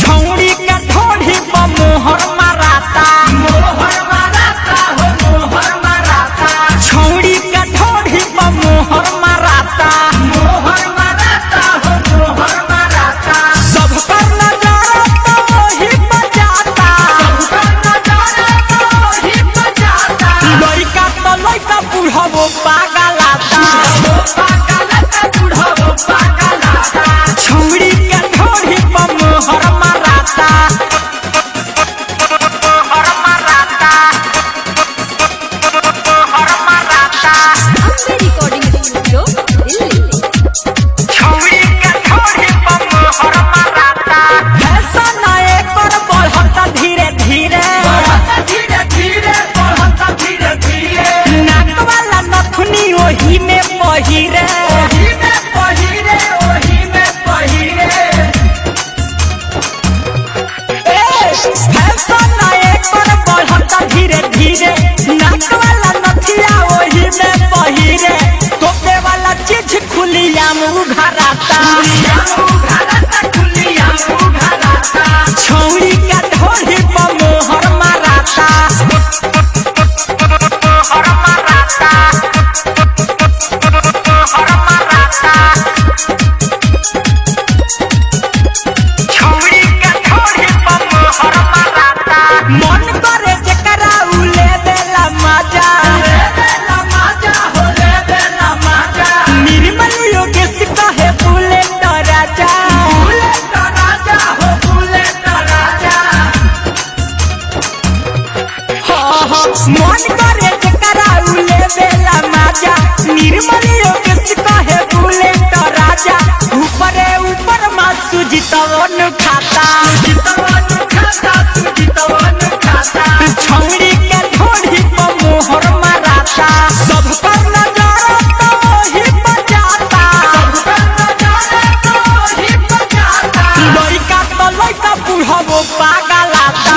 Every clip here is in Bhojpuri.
छौड़ी का ढोली पर मोहर माराता छौड़ी का ढोली पर मोहर माराता मन करे जकरा उले देला मजा निर्मल योगेश कहे बुलेट राजा मन करे जकरा उले देला मजा निर्मल योगेश कहे बुलेट राजा ऊपरे ऊपर मासु जितवन खाता छौड़ी के ढोली पर मोहर माराता सब पर नजर तो वही बजाता लड़का तो लड़का बुढ़ावो पागलाता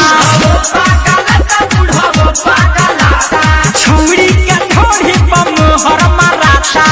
छौड़ी के ढोली पर मोहर माराता।